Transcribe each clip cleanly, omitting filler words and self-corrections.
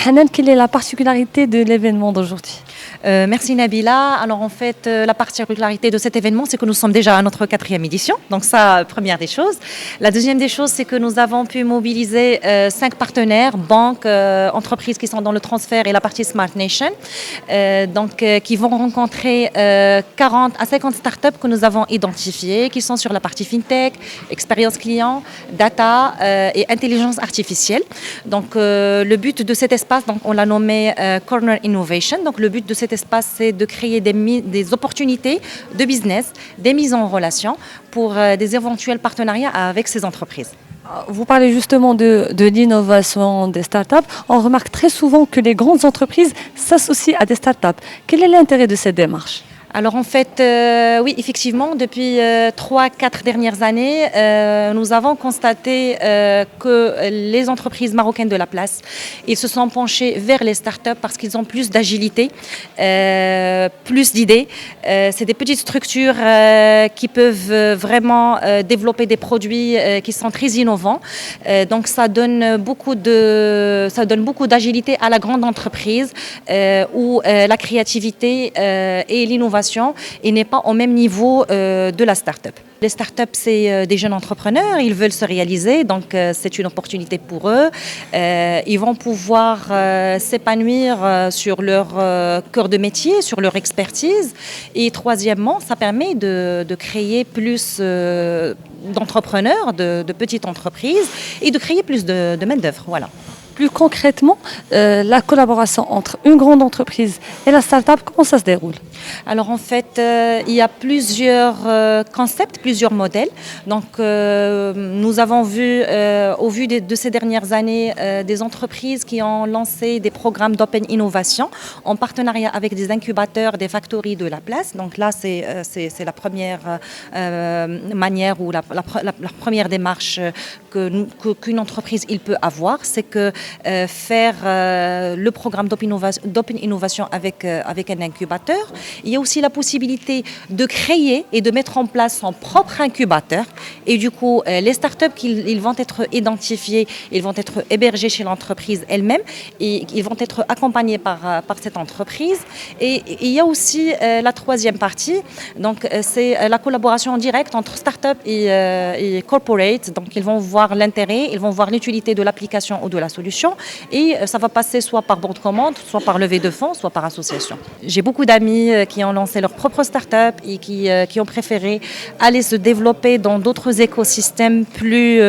Hanan, quelle est la particularité de l'événement d'aujourd'hui? Merci Nabila. Alors en fait, la particularité de cet événement, c'est que nous sommes déjà à notre 4e édition. Donc ça, première des choses. La deuxième des choses, c'est que nous avons pu mobiliser 5 partenaires, banques, entreprises qui sont dans le transfert et la partie Smart Nation, qui vont rencontrer 40 à 50 startups que nous avons identifiées, qui sont sur la partie FinTech, expérience client, data et intelligence artificielle. Donc le but de cet espace, donc, on l'a nommé Corner Innovation. Donc le but de cet espace, c'est de créer des opportunités de business, des mises en relation pour des éventuels partenariats avec ces entreprises. Vous parlez justement de l'innovation des startups. On remarque très souvent que les grandes entreprises s'associent à des startups. Quel est l'intérêt de cette démarche? Alors en fait, oui, effectivement, depuis 3-4 dernières années, nous avons constaté que les entreprises marocaines de la place, ils se sont penchés vers les startups parce qu'ils ont plus d'agilité, plus d'idées. C'est des petites structures qui peuvent vraiment développer des produits qui sont très innovants. Donc ça donne beaucoup d'agilité à la grande entreprise où la créativité et l'innovation et n'est pas au même niveau de la start-up. Les startups, c'est des jeunes entrepreneurs, ils veulent se réaliser, donc c'est une opportunité pour eux. Ils vont pouvoir s'épanouir sur leur cœur de métier, sur leur expertise. Et troisièmement, ça permet de créer plus d'entrepreneurs, de petites entreprises et de créer plus de main-d'œuvre. Voilà. Plus concrètement, la collaboration entre une grande entreprise et la start-up, comment ça se déroule? Alors en fait, il y a plusieurs concepts, plusieurs modèles. Donc nous avons vu, au vu de ces dernières années, des entreprises qui ont lancé des programmes d'open innovation en partenariat avec des incubateurs, des factories de la place. Donc là, c'est la première manière ou la première démarche qu'une entreprise il peut avoir, c'est que faire le programme d'open innovation avec un incubateur. Il y a aussi la possibilité de créer et de mettre en place son propre incubateur. Et du coup, les startups, ils vont être identifiés, ils vont être hébergés chez l'entreprise elle-même et ils vont être accompagnés par cette entreprise. Et il y a aussi la troisième partie, donc c'est la collaboration en direct entre startups et corporate. Donc ils vont voir l'intérêt, ils vont voir l'utilité de l'application ou de la solution. Et ça va passer soit par bon de commande, soit par levée de fonds, soit par association. J'ai beaucoup d'amis qui ont lancé leur propre start-up et qui ont préféré aller se développer dans d'autres écosystèmes plus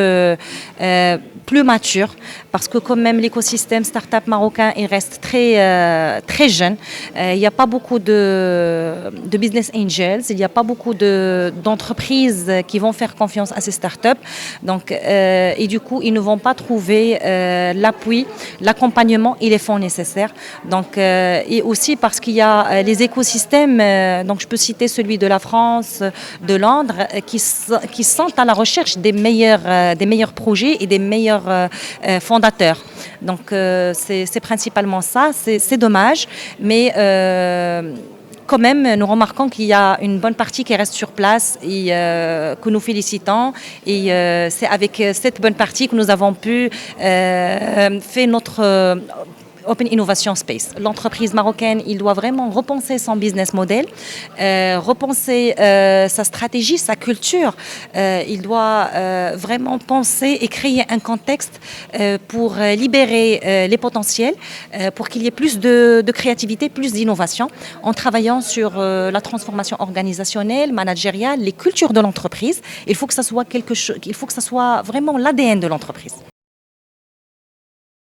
matures, parce que quand même l'écosystème start-up marocain il reste très jeune. Il n'y a pas beaucoup de business angels, il n'y a pas beaucoup d'entreprises qui vont faire confiance à ces start-up. Donc, et du coup, ils ne vont pas trouver l'appui, l'accompagnement et les fonds nécessaires. Donc, et aussi parce qu'il y a les écosystèmes, donc je peux citer celui de la France, de Londres, qui sont à la recherche des meilleurs projets et des meilleurs fondateurs. Donc c'est principalement ça, c'est dommage, mais quand même, nous remarquons qu'il y a une bonne partie qui reste sur place et que nous félicitons. Et c'est avec cette bonne partie que nous avons pu faire notre Open Innovation Space. L'entreprise marocaine, il doit vraiment repenser son business model, repenser sa stratégie, sa culture. Il doit vraiment penser et créer un contexte pour libérer les potentiels, pour qu'il y ait plus de créativité, plus d'innovation, en travaillant sur la transformation organisationnelle, managériale, les cultures de l'entreprise. Il faut que ça soit il faut que ça soit vraiment l'ADN de l'entreprise.